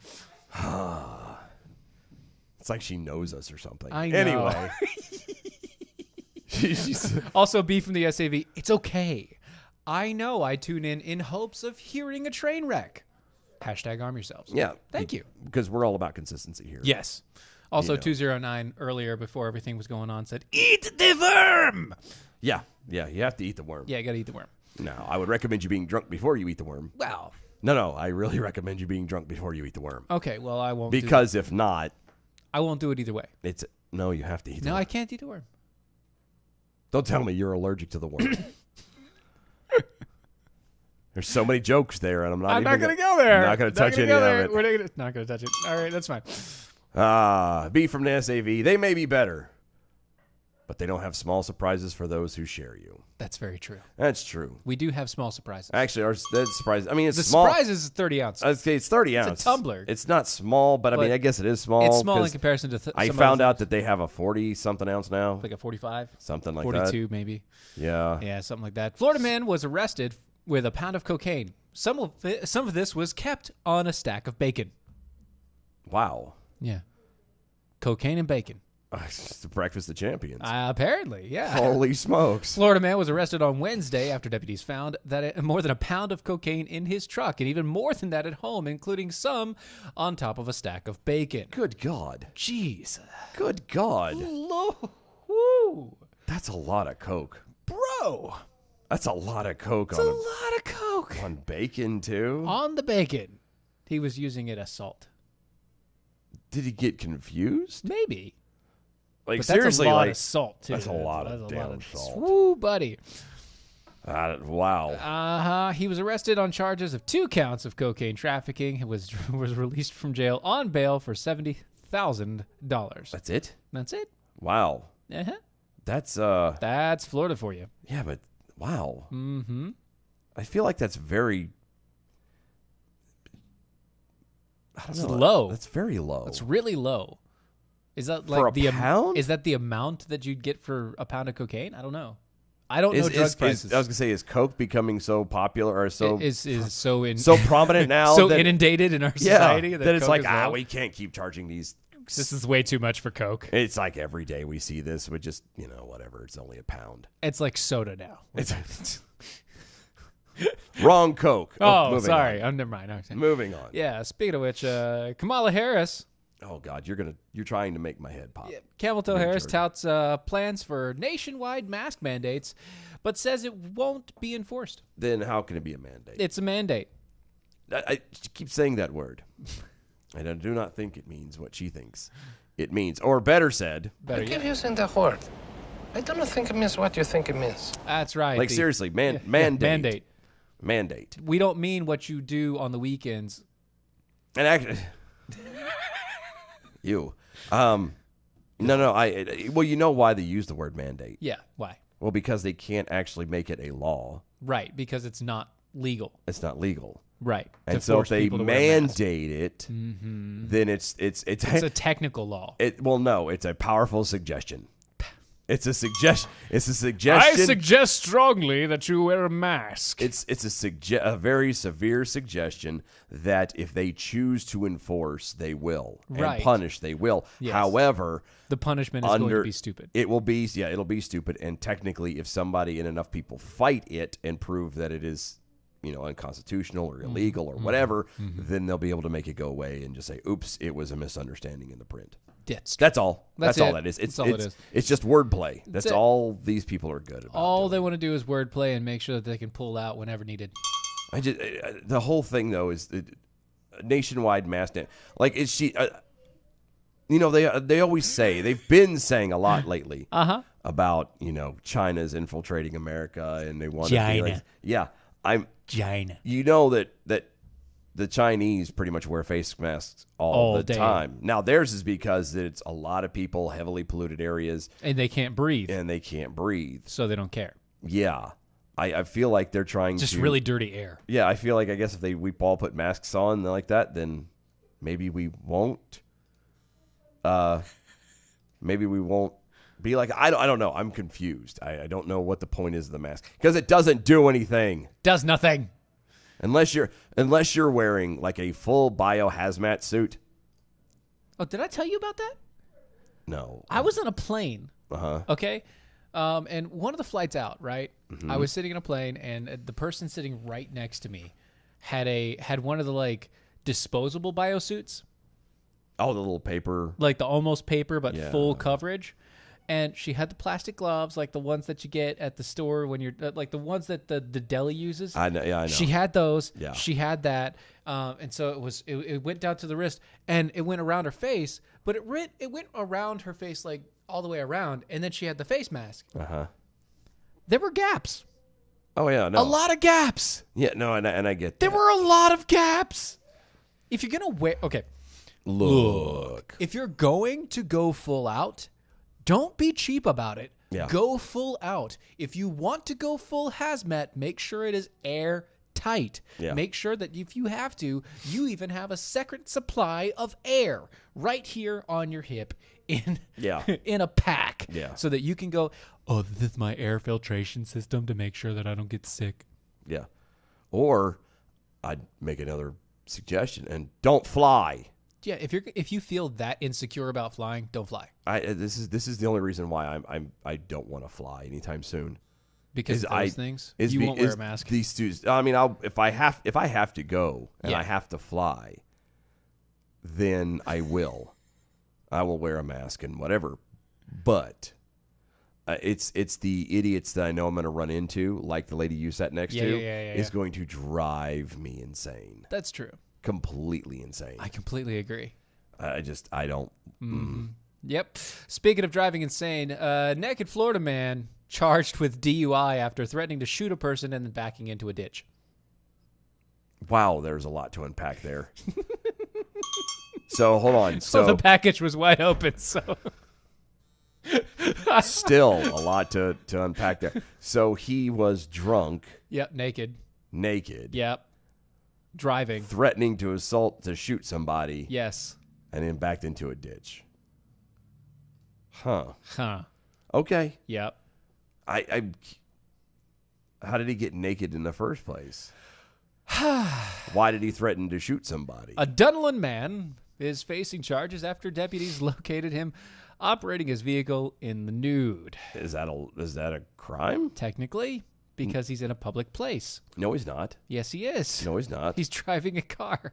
It's like she knows us or something. I know. Anyway. Also, B from the SAV, it's okay. I know I tune in hopes of hearing a train wreck. Hashtag arm yourselves. Yeah. Thank you. Because we're all about consistency here. Yes. Also, 209 earlier, before everything was going on, said, eat the worm. Yeah. Yeah. You have to eat the worm. Yeah, you got to eat the worm. No, I would recommend you being drunk before you eat the worm. Well. No. I really recommend you being drunk before you eat the worm. Okay. Well, I won't. Because if not. I won't do it either way. No, you have to eat the worm. No, I can't eat the worm. Don't tell me you're allergic to the worm. There's so many jokes there, and I'm not going to go there. I'm not going to touch any of it. We're not going to touch it. All right, that's fine. B from the SAV. They may be better, but they don't have small surprises for those who share you. That's very true. That's true. We do have small surprises. Actually, that's surprise. I mean, it's the small. surprise is 30 ounces. Okay, it's 30 ounces. It's a tumbler. It's not small, but I mean, I guess it is small. It's small in comparison to I found out that they have a 40-something ounce now. Like a 45? Something like 42 that. 42 maybe. Yeah. Yeah, something like that. Florida man was arrested with a pound of cocaine. Some of this was kept on a stack of bacon. Wow. Yeah. Cocaine and bacon. It's the breakfast of champions. Apparently, yeah. Holy smokes. Florida man was arrested on Wednesday after deputies found that more than a pound of cocaine in his truck and even more than that at home, including some on top of a stack of bacon. Good God. Jeez. Good God. Woo. That's a lot of coke. Bro. That's a lot of coke. That's a lot of coke. On bacon, too? On the bacon. He was using it as salt. Did he get confused? Maybe. Like, but seriously, that's a lot of salt, too. That's a lot of damn salt. Woo, buddy. Wow. He was arrested on charges of 2 counts of cocaine trafficking and was released from jail on bail for $70,000. That's it? That's it. Wow. Uh-huh. That's Florida for you. Yeah, but wow. Mm-hmm. I feel like that's very low. That's very low. It's really low. Is that for like a pound? Is that the amount that you'd get for a pound of cocaine? I don't know. I don't know drug prices. I was gonna say, is Coke becoming so popular or so so prominent now, so inundated in our society that it's Coke like we can't keep charging these. This is way too much for Coke. It's like every day we see this with just whatever. It's only £1. It's like soda now. Wrong Coke. Oh, sorry. Never mind. Okay. Moving on. Yeah. Speaking of which, Kamala Harris. Oh God, you're trying to make my head pop. Yeah, Camel Toe Harris touts plans for nationwide mask mandates, but says it won't be enforced. Then how can it be a mandate? It's a mandate. I keep saying that word. I do not think it means what she thinks it means, or better said. I keep using that word. I don't think it means what you think it means. That's right. Like seriously, mandate. Mandate. We don't mean what you do on the weekends. And actually. You. No. Well, you know why they use the word mandate. Yeah, why? Well, because they can't actually make it a law. Right, because it's not legal. It's not legal. Right. And so if they mandate it, then it's a technical law. No, it's a powerful suggestion. It's a suggestion. I suggest strongly that you wear a mask. It's a very severe suggestion that if they choose to enforce, they will. Right. And punish, they will. Yes. However, the punishment is going to be stupid. It'll be stupid. And technically, if somebody and enough people fight it and prove that it is, unconstitutional or illegal or whatever, then they'll be able to make it go away and just say, "Oops, it was a misunderstanding in the print." That's all. That's all that is. It's just wordplay. That's all these people are good about. All they want to do is wordplay and make sure that they can pull out whenever needed. The whole thing though is nationwide mask. Like is she? They always say they've been saying a lot lately about China's infiltrating America and they want to be like, China. You know that the Chinese pretty much wear face masks all the time. Now, theirs is because it's a lot of people, heavily polluted areas. And they can't breathe. So they don't care. Yeah. I feel like they're trying just really dirty air. Yeah, I feel like, I guess if we all put masks on like that, then maybe we won't. Maybe we won't be like, I don't know. I'm confused. I don't know what the point is of the mask. Because it doesn't do anything. Does nothing. Unless you're wearing like a full biohazmat suit. Oh, did I tell you about that? No. I was on a plane. Uh-huh. Okay. And one of the flights out, right? I was sitting in a plane and the person sitting right next to me had one of the like disposable biosuits. Oh, the little paper. Like the almost paper but full coverage. And she had the plastic gloves, like the ones that you get at the store when you're like the ones that the deli uses. I know. Yeah, I know. She had those. Yeah. She had that. And so it went down to the wrist and it went around her face, but it went around her face like all the way around. And then she had the face mask. Uh-huh. There were gaps. Oh yeah, no. A lot of gaps. Yeah, no, and I get that. There were a lot of gaps. If you're gonna wear, okay. Look. If you're going to go full out, don't be cheap about it. Yeah. Go full out. If you want to go full hazmat, make sure it is airtight. Yeah. Make sure that if you have to, you even have a second supply of air right here on your hip in a pack. Yeah. So that you can go, oh, this is my air filtration system to make sure that I don't get sick. Yeah. Or I'd make another suggestion and don't fly. Yeah, if you feel that insecure about flying, don't fly. This is the only reason why I don't want to fly anytime soon. Because of those things, you won't wear a mask. These students. I mean, if I have to go and I have to fly, then I will. I will wear a mask and whatever. But it's the idiots that I know I'm going to run into, like the lady you sat next to, is going to drive me insane. That's true. Completely insane. I completely agree. I don't. Yep. Speaking of driving insane, naked Florida man charged with DUI after threatening to shoot a person and then backing into a ditch. Wow, there's a lot to unpack there. So hold on. So the package was wide open. So still a lot to unpack there. So he was drunk. Yep. Naked. Yep. Driving. Threatening to shoot somebody. Yes. And then backed into a ditch. Huh. Huh. Okay. Yep. How did he get naked in the first place? Why did he threaten to shoot somebody? A Dunlin man is facing charges after deputies located him operating his vehicle in the nude. Is that a crime? Technically, because he's in a public place. No, he's not. Yes, he is. No, he's not. He's driving a car.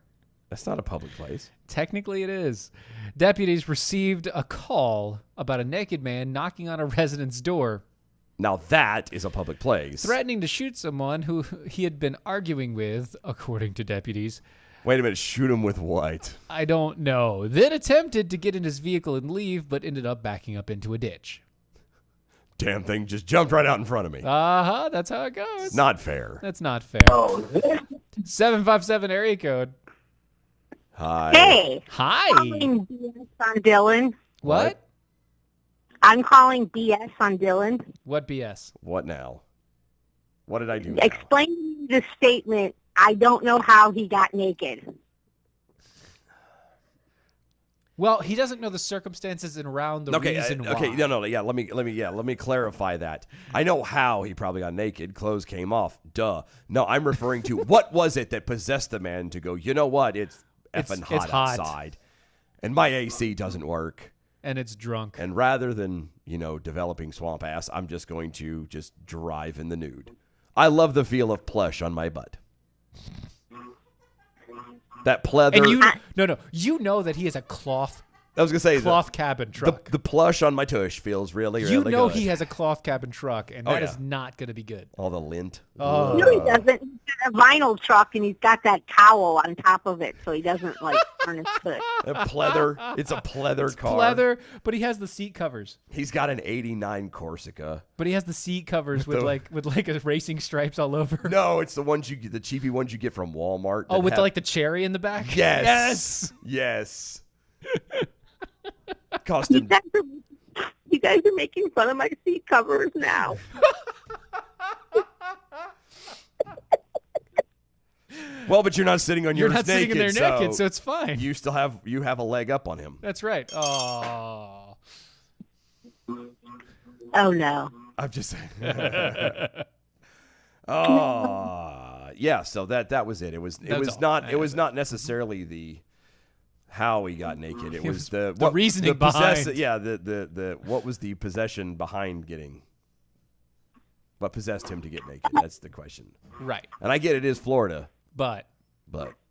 That's not a public place. Technically, it is. Deputies received a call about a naked man knocking on a resident's door. Now that is a public place. Threatening to shoot someone who he had been arguing with, according to deputies. Wait a minute, shoot him with what? I don't know. Then attempted to get in his vehicle and leave, but ended up backing up into a ditch. Damn thing just jumped right out in front of me. Uh-huh, that's how it goes. Not fair. That's not fair. 757 area code. Hi. Hey. Hi. Calling BS on Dylan. What? I'm calling BS on Dylan. What BS? What now? What did I do now? Explain to me the statement, I don't know how he got naked. Well, he doesn't know the circumstances and around the reason why. Okay, yeah, let me clarify that. I know how he probably got naked. Clothes came off. Duh. No, I'm referring to what was it that possessed the man to go, you know what? It's effing hot outside. And my AC doesn't work. And it's drunk. And rather than, developing swamp ass, I'm just going to just drive in the nude. I love the feel of plush on my butt. That pleather. And you know that he has a cloth. I was gonna say cloth cabin truck. The plush on my tush feels really, really good. You know he has a cloth cabin truck, and that is not going to be good. All the lint. No, he doesn't. He's got a vinyl truck, and he's got that towel on top of it, so he doesn't turn his foot. A pleather. It's a pleather car. Pleather, but he has the seat covers. He's got an '89 Corsica. But he has the seat covers with a racing stripes all over. No, it's the cheapy ones you get from Walmart. Oh, with the cherry in the back. Yes. Yes. Cost him. You guys are making fun of my seat covers now. Well, but you're not sitting on yours naked. You're not sitting in there naked, so it's fine. You still have a leg up on him. That's right. Oh. Oh no. I'm just saying. Oh, yeah. So that was it. It was not necessarily the how he got naked. It was the reasoning behind. The what was the possession behind getting? What possessed him to get naked? That's the question. Right. And I get it is Florida, but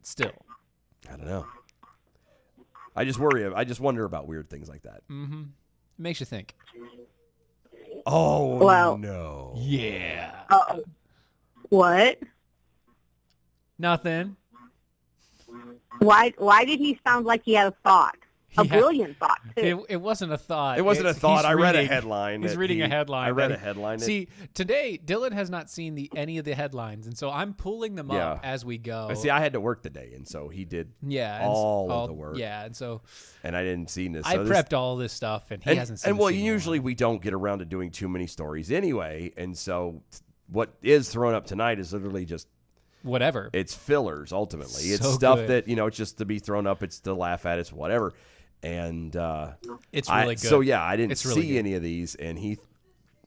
still, I don't know. I just worry. I just wonder about weird things like that. Mm-hmm. It makes you think. Oh well, no! Yeah. What? Nothing. Why did he sound like he had a thought? A brilliant thought, too. It wasn't a thought. It wasn't a thought. I read a headline. He's reading a headline. I read a headline. See, today, Dylan has not seen any of the headlines, and so I'm pulling them up as we go. See, I had to work today, and so he did all of the work. Yeah, and so... And I didn't see this. I prepped all this stuff, and he hasn't seen it. And usually we don't get around to doing too many stories anyway, and so what is thrown up tonight is literally just whatever. It's fillers, ultimately. It's stuff that, it's just to be thrown up. It's to laugh at. It's whatever. And it's really good. So, yeah, I didn't see any of these. And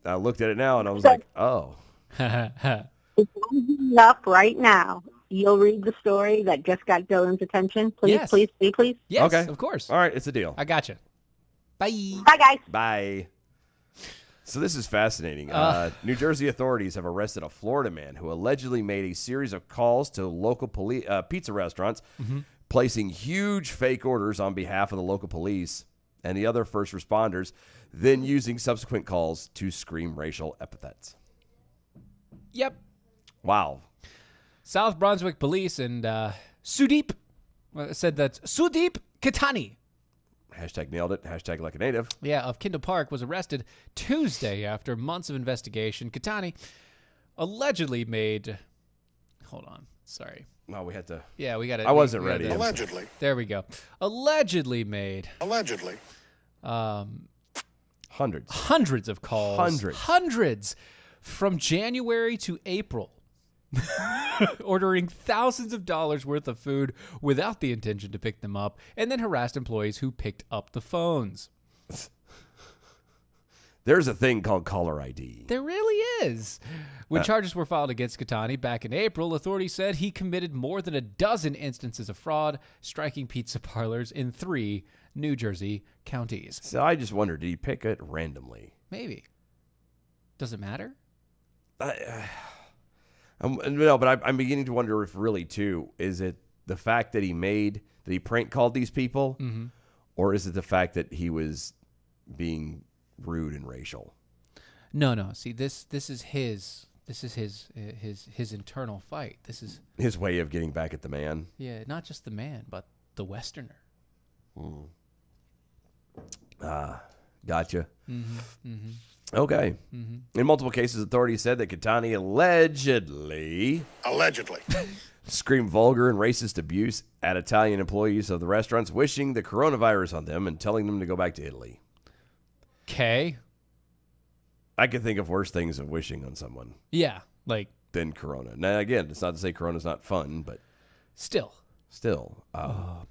I looked at it now, and I was like, oh. It's up right now. You'll read the story that just got Dylan's attention. Please, please. Yes, okay. Of course. All right, it's a deal. I got you. Bye. Bye, guys. Bye. So this is fascinating. New Jersey authorities have arrested a Florida man who allegedly made a series of calls to local pizza restaurants, placing huge fake orders on behalf of the local police and the other first responders, then using subsequent calls to scream racial epithets. Yep. Wow. South Brunswick police and Sudeep said that Sudeep Kitani, Hashtag nailed it. Hashtag like a native. Yeah, of Kendall Park was arrested Tuesday after months of investigation. Kitani allegedly made... Hold on. Sorry. No, we had to... Yeah, we got it. I wasn't ready. Allegedly. There we go. Allegedly made... Allegedly. Hundreds of calls. Hundreds. From January to April. Ordering thousands of dollars worth of food without the intention to pick them up, and then harassed employees who picked up the phones. There's a thing called caller ID. There really is. When charges were filed against Catani back in April, authorities said he committed more than a dozen instances of fraud, striking pizza parlors in 3 New Jersey counties. So I just wonder, did he pick it randomly? Maybe. Does it matter? No, but I'm beginning to wonder if really, too, is it the fact that he prank called these people, or is it the fact that he was being rude and racial? No. See, this is his internal fight. This is his way of getting back at the man. Yeah, not just the man, but the Westerner. Gotcha. Okay. In multiple cases, authorities said that Catani allegedly screamed vulgar and racist abuse at Italian employees of the restaurants, wishing the coronavirus on them and telling them to go back to Italy. Okay. I could think of worse things of wishing on someone. Yeah, than Corona. Now, again, it's not to say Corona's not fun, but still, I'm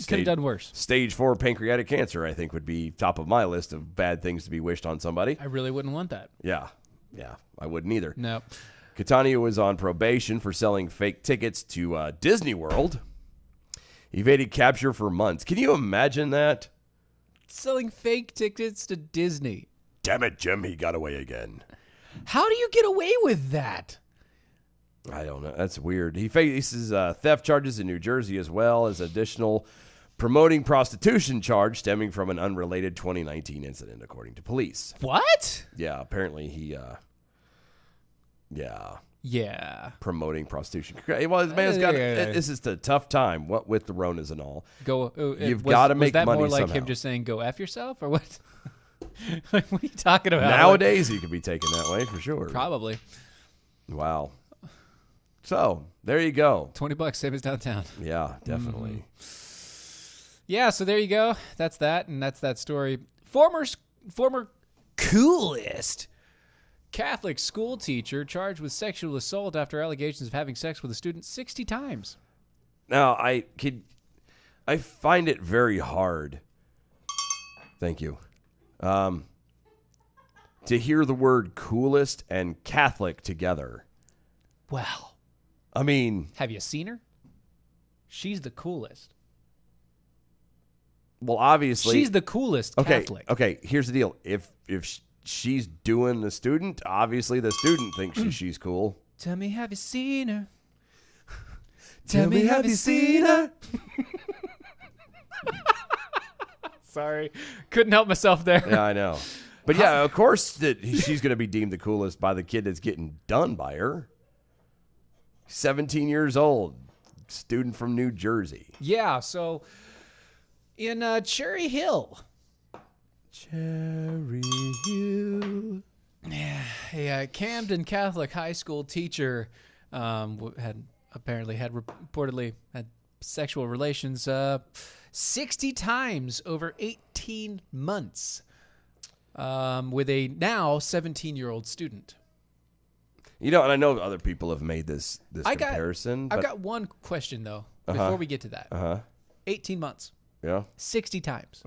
could have done worse. Stage 4 pancreatic cancer, I think, would be top of my list of bad things to be wished on somebody. I really wouldn't want that. Yeah, I wouldn't either. No. Catania was on probation for selling fake tickets to Disney World. He evaded capture for months. Can you imagine that? Selling fake tickets to Disney. Damn it, Jim, he got away again. How do you get away with that? I don't know. That's weird. He faces theft charges in New Jersey as well as additional promoting prostitution charge stemming from an unrelated 2019 incident, according to police. What? Yeah, apparently he, promoting prostitution. Well, man's got. This is a tough time. What with the Ronas and all. You've got to make money somehow. Was that more like him just saying "go f yourself" or what? Like, what are you talking about? Nowadays, he could be taken that way for sure. Probably. Wow. So there you go. $20, same as downtown. Yeah, definitely. Yeah, so there you go. That's that, and that's that story. Former coolest Catholic school teacher charged with sexual assault after allegations of having sex with a student 60 times. Now, I find it very hard. Thank you. To hear the word coolest and Catholic together. Well, I mean, have you seen her? She's the coolest. Well, obviously, she's the coolest Catholic. Okay, here's the deal. If she's doing the student, obviously the student thinks she's cool. Tell me, have you seen her? Tell me, have you seen her? Sorry. Couldn't help myself there. Yeah, I know. But yeah, of course that she's going to be deemed the coolest by the kid that's getting done by her. 17 years old, student from New Jersey. Yeah, so in Cherry Hill. Cherry Hill. Yeah, a Camden Catholic high school teacher had reportedly had sexual relations 60 times over 18 months with a now 17-year-old student. You know, and I know other people have made this comparison. I've got one question, though, before we get to that. 18 months. Yeah. 60 times.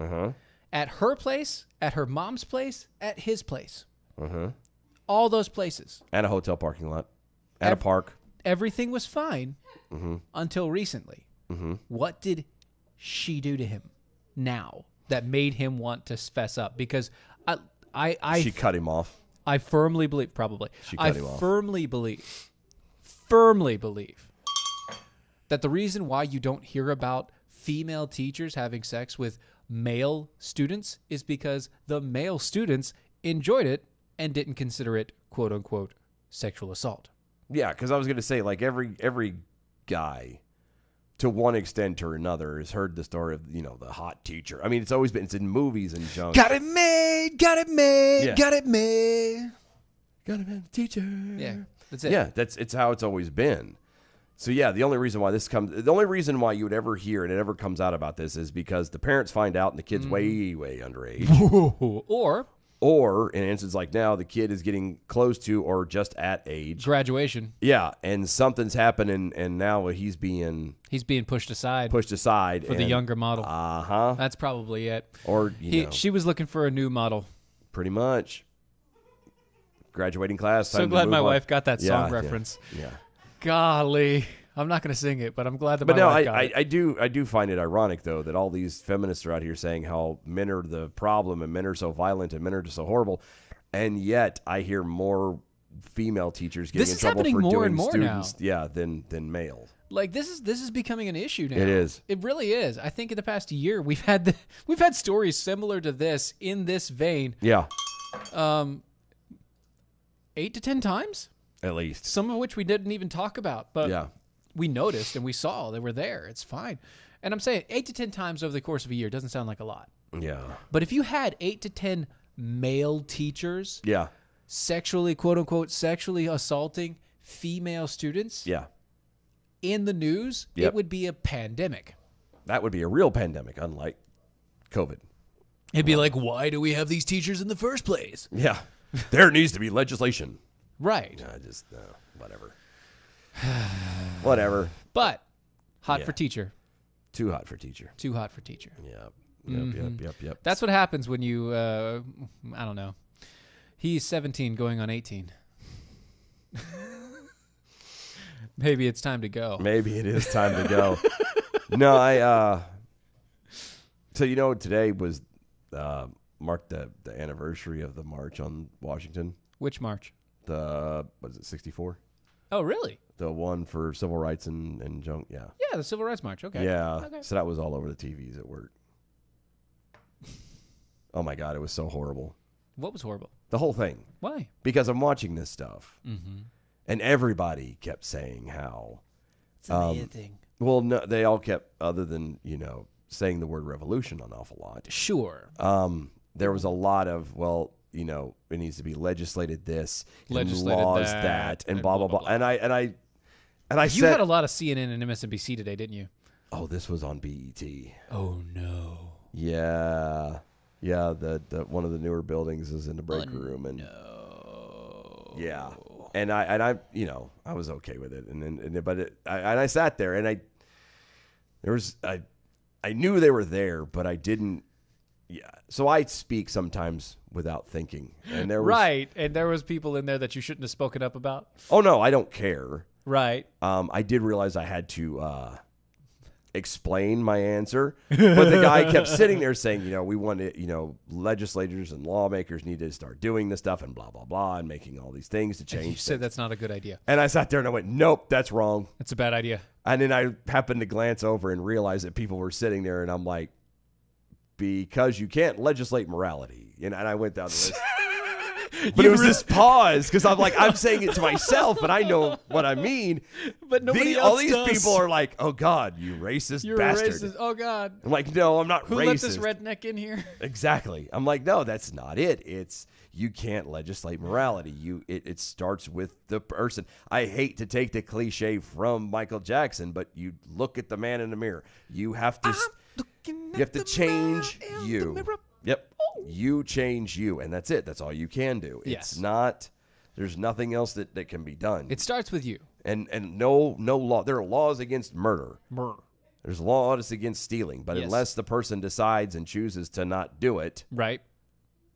At her place, at her mom's place, at his place. All those places. And a hotel parking lot. At a park. Everything was fine until recently. What did she do to him now that made him want to fess up? Because she cut him off. I firmly believe, probably. She cut him off. Firmly believe that the reason why you don't hear about female teachers having sex with male students is because the male students enjoyed it and didn't consider it, quote unquote, sexual assault. Yeah, because I was going to say, like, every guy, to one extent or another, has heard the story of, the hot teacher. I mean, it's in movies and junk. Got it made, Yeah. got it made. Got it made, teacher. Yeah, that's it. Yeah, it's how it's always been. So yeah, the only reason why you would ever hear and it ever comes out about this is because the parents find out and the kid's way, way underage. Or in instances like now, the kid is getting close to or just at age. Graduation. Yeah, and something's happening, and now he's being pushed aside. For the younger model. Uh-huh. That's probably it. Or, she was looking for a new model. Pretty much. Graduating class. So glad my wife got that song reference. Yeah. Golly. I'm not going to sing it, but I'm glad that But my no, wife got it. I do find it ironic, though, that all these feminists are out here saying how men are the problem and men are so violent and men are just so horrible. And yet I hear more female teachers getting in trouble for more doing and more students now. than male. Like this is becoming an issue now. It is. It really is. I think in the past year we've had stories similar to this in this vein. Yeah. 8 to 10 times at least. Some of which we didn't even talk about, but yeah. we noticed and we saw they were there. It's fine. And I'm saying 8 to 10 times over the course of a year doesn't sound like a lot. Yeah. But if you had 8 to 10 male teachers, yeah, sexually, quote unquote, sexually assaulting female students, yeah, in the news, Yep. it would be a pandemic. That would be a real pandemic, unlike COVID. It'd be like, why do we have these teachers in the first place? Yeah. There needs to be legislation. Right. Whatever. Whatever. But hot for teacher. Too hot for teacher. Too hot for teacher. Yep. Yep. That's what happens when you, I don't know. He's 17 going on 18. Maybe it's time to go. Maybe it is time to go. No, so today was marked the anniversary of the March on Washington. Which march? What is it, 64? Oh, really? The one for civil rights and junk, yeah. Yeah, the Civil Rights March, okay. Yeah, okay. So that was all over the TVs at work. Oh, my God, it was so horrible. What was horrible? The whole thing. Why? Because I'm watching this stuff, mm-hmm. and everybody kept saying how... It's a man thing. Well, no, they all kept, other than, saying the word revolution an awful lot. Sure. There was a lot of, it needs to be legislated this, legislated laws that, and blah, blah, blah. And I you had a lot of CNN and MSNBC today, didn't you? Oh, this was on BET. Oh, no. Yeah. Yeah, the one of the newer buildings is in the break room. And no. Yeah. And I was okay with it. I sat there and I knew they were there, but I didn't. Yeah. So I speak sometimes without thinking. And there was, right. And there was people in there that you shouldn't have spoken up about. Oh, no, I don't care. Right. I did realize I had to explain my answer. But the guy kept sitting there saying, we want to, legislators and lawmakers need to start doing this stuff and blah, blah, blah, and making all these things to change. You said that's not a good idea. And I sat there and I went, nope, that's wrong. That's a bad idea. And then I happened to glance over and realize that people were sitting there, and I'm like, because you can't legislate morality. And I went down the list. But it was this pause, because I'm like, I'm saying it to myself, and I know what I mean. But nobody else all these does. people are like, oh, God, you racist You're bastard. Racist. Oh, God. I'm like, no, I'm not Who racist. let this redneck in here? Exactly. I'm like, no, that's not it. It's you can't legislate morality. It starts with the person. I hate to take the cliche from Michael Jackson, but you look at the man in the mirror. You have to change you. Yep. You change you, and that's it. That's all you can do. Yes. It's not, there's nothing else that can be done. It starts with you. And no law. There are laws against murder. Murder. There's laws against stealing, but Yes. unless the person decides and chooses to not do it, right,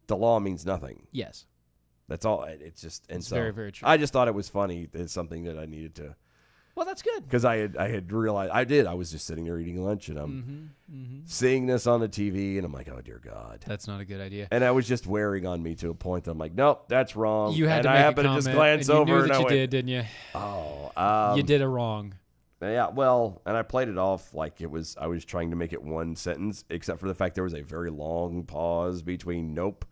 the law means nothing. Yes. That's all. It's just, and it's so very, very true. I just thought it was funny. It's something that I needed to. Well, that's good. Because I had realized, I was just sitting there eating lunch, and I'm seeing this on the TV, and I'm like, oh, dear God. That's not a good idea. And I was just wearing on me to a point that I'm like, nope, that's wrong. You had and to I make a happened to just comment, glance and you over, knew and that I you went, did, didn't you? Oh. You did it wrong. Yeah, well, and I played it off like I was trying to make it one sentence, except for the fact there was a very long pause between nope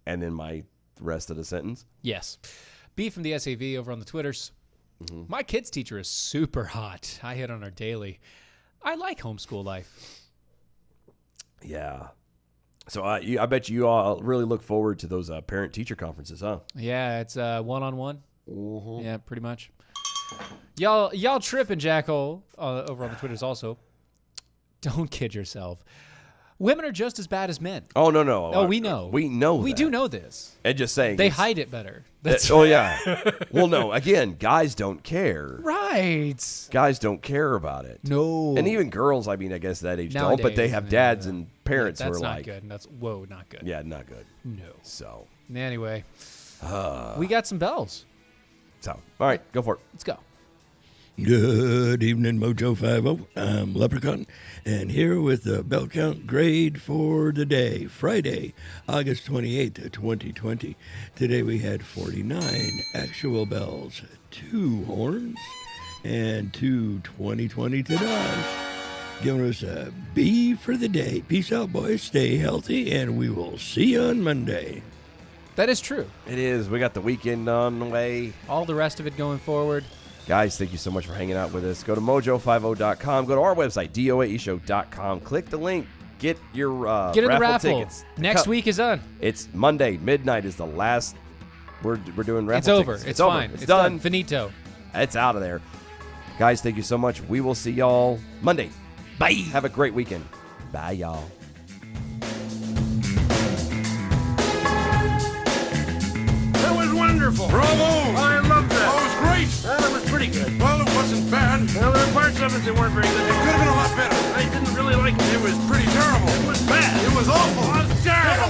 and then my rest of the sentence. Yes. B from the SAV over on the Twitters. Mm-hmm. My kid's teacher is super hot. I hit on her daily. I like homeschool life. Yeah. So I bet you all really look forward to those parent-teacher conferences, huh? Yeah, it's one-on-one. Mm-hmm. Yeah, pretty much. Y'all tripping, Jackhole, over on the Twitters also. Don't kid yourself. Women are just as bad as men. Oh, no. Oh, we know. We know We that. do know this. And just saying. They hide it better. Oh, yeah. Well, no, again, guys don't care. Right. Guys don't care about it. No. And even girls, I mean, I guess that age Nowadays, don't, but they have dads and parents who That's are not like, good. That's not good. Yeah, not good. No. So anyway, we got some bells. So all right, go for it. Let's go. Good evening, Mojo 50. I'm Leprechaun, and here with the bell count grade for the day, Friday, August 28th, 2020. Today we had 49 actual bells, 2 horns, and 2 2020 to dodge, giving us a B for the day. Peace out, boys. Stay healthy, and we will see you on Monday. That is true. It is. We got the weekend on the way. All the rest of it going forward. Guys, thank you so much for hanging out with us. Go to mojo50.com. Go to our website, doaeshow.com. Click the link. Get your Get in the raffle raffle. tickets. Next week is on. It's Monday. Midnight is the last. We're doing raffle It's over. tickets. It's fine. Over. It's done. Finito. It's out of there. Guys, thank you so much. We will see y'all Monday. Bye. Have a great weekend. Bye, y'all. That was wonderful. Bravo! I loved that. Oh, it was great. Well, it was pretty good. Well, it wasn't bad. Well, there were parts of it that weren't very good. It could have been a lot better. I didn't really like it. It was pretty terrible. It was bad. It was awful. It was terrible.